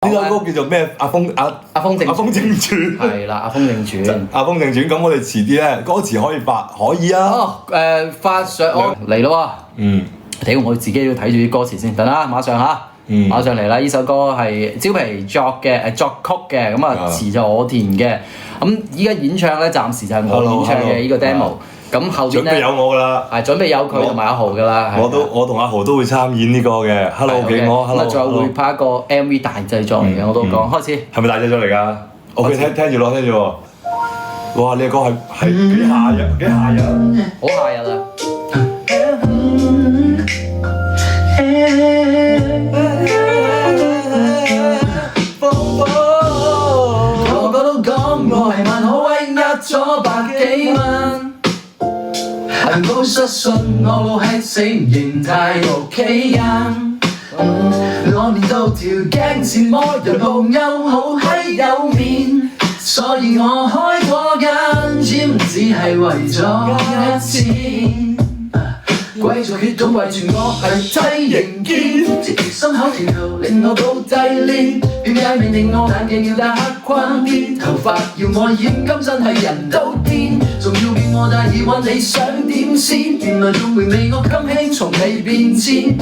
呢首歌叫做咩？阿峰正傳係啦，阿峰正傳。阿峰正傳，咁我哋遲啲咧歌詞可以啊。發上嚟咯喎。睇我自己要睇住啲歌詞先，等啦，馬上嚇。馬上嚟啦！呢首歌係蕉皮作曲嘅，咁啊詞就我填嘅。咁依家演唱咧，暫時就係我演唱嘅呢個 demo。咁後邊咧，準備有我㗎啦，係準備有佢同埋阿豪㗎啦。我同阿豪都會參演呢個嘅。Hello 俾我 ，Hello。咁啊，再會拍一個 MV 大製作嚟嘅，我都講開始。係咪大製作嚟㗎 ？OK，聽住咯，聽住喎。哇！呢個歌係幾夏日，好夏日啊！個個都講我係萬可威呃咗百幾蚊，幸好失信我係死形態屋企人。我練到條頸似魔人夢又好閪有面，所以我開過間 gym 只係為咗錢。貴族血統遺傳我係體型堅，心口條頭令我到底練，點解命令我眼鏡要戴黑框邊，頭髮要我染金身係人都癲，仲要叫我戴耳環你想點先？原來仲未我襟輕從未變遷，既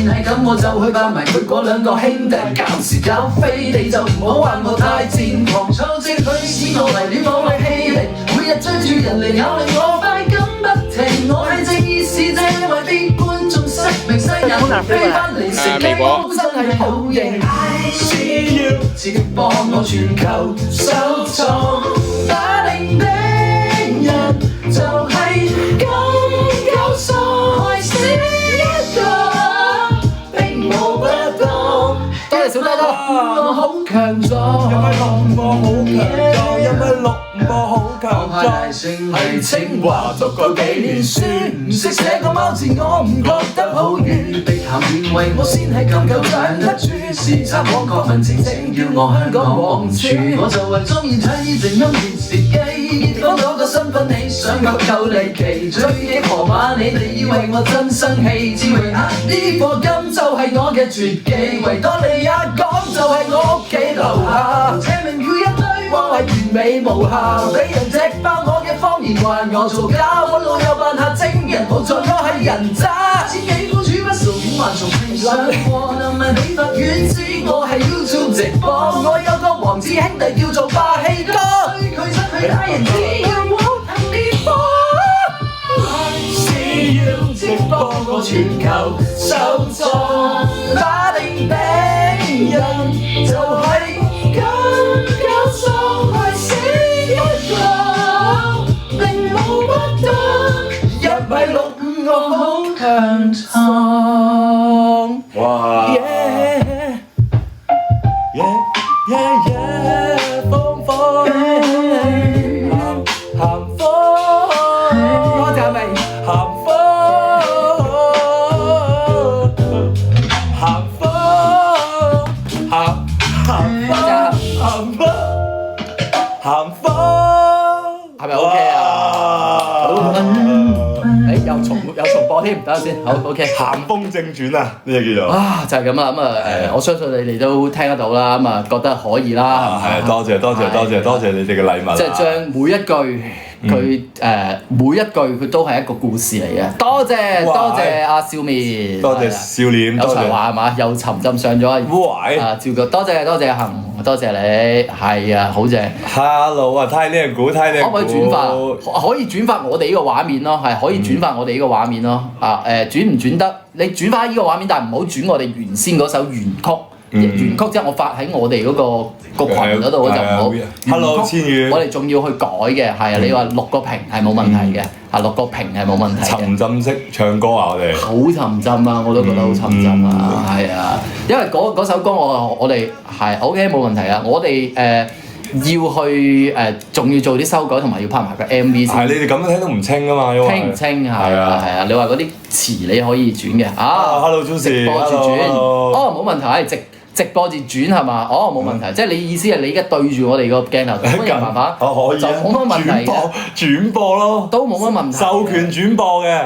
然係咁我就去扮埋佢嗰兩個兄弟，搞時搞飛你就唔好話我太賤狂，錯積許使我為戀我嚟欺凌，每日追住人嚟咬令我快感不停，我係正義使者。因為啲觀眾識明西人飛返嚟食嘅煲真係好型 ，I see you， 自己幫我全球收藏，打定的人就係咁夠數，害死一個並無不當。多謝小多多，我好強壯，因為6個好強壯，因為6個好強壯。係清華讀過幾年書，唔識寫個貓字我唔覺得好遠。碧咸認為我先係咁夠賺得住，時差廣國民情請叫我香港王儲。我就係鍾意睇靜音電視機，講嗰個身份你想夠離奇，追擊河馬你哋以為我真生氣，只為呢課金就係我嘅絕技，維多利亞港就係我屋企樓下，車名叫一堆。我係完美無瑕，俾人隻爆我嘅謊言話我做假，我老友扮下證人，好在我係人渣。千幾公主不數點還從未上過，能問你法院知我係 YouTube 直播，我有個王子兄弟叫做霸氣哥，對佢真係打人只要我行呢波。See you 直播我全球收藏，打定病人就係咁夠數，害死一個並冇不當，1米65我好強壯。哇！風風鹹風，多謝明鹹風鹹風鹹風，係咪 OK 啊？有重播添，等下先，好 OK。鹹風正傳啊，呢隻叫做就係咁啦，咁我相信你哋都聽得到啦，咁覺得可以啦。係多謝你哋嘅禮物。即係將每一句佢每一句佢都係一個故事嚟嘅。多謝阿笑面，多謝笑臉，有才華係嘛？又沉浸上咗啊！趙哥，多謝阿恒，多謝你，係啊，好正。Hello 啊，太靚估，太靚估。可唔可以轉發？可以轉發我哋呢個畫面咯，係可以轉發我哋呢個畫面咯。轉唔轉得？你轉發呢個畫面，但係唔好轉我哋原先嗰首原曲。原曲即係我發喺我哋嗰個群嗰度就唔好。Hello 千羽，我哋仲要去改嘅，係啊，你話錄個屏係冇問題嘅，錄個屏係冇問題嘅。沉浸式唱歌啊，我哋好沉浸啊，我都覺得好沉浸啊，係啊，因為嗰首歌我哋係 OK 冇問題啊，我哋要去仲要做啲修改同埋要拍埋個 MV 先。係你哋咁樣聽都唔清啊嘛，因為聽唔清係啊，你話嗰啲詞你可以轉嘅Hello Juicy，直播住轉，冇問題，直播住轉係嘛？冇問題，即係你意思係你而家對住我哋個鏡頭咁樣辦法，可以就冇乜問題嘅，轉播咯，都冇乜問題，授權轉播嘅。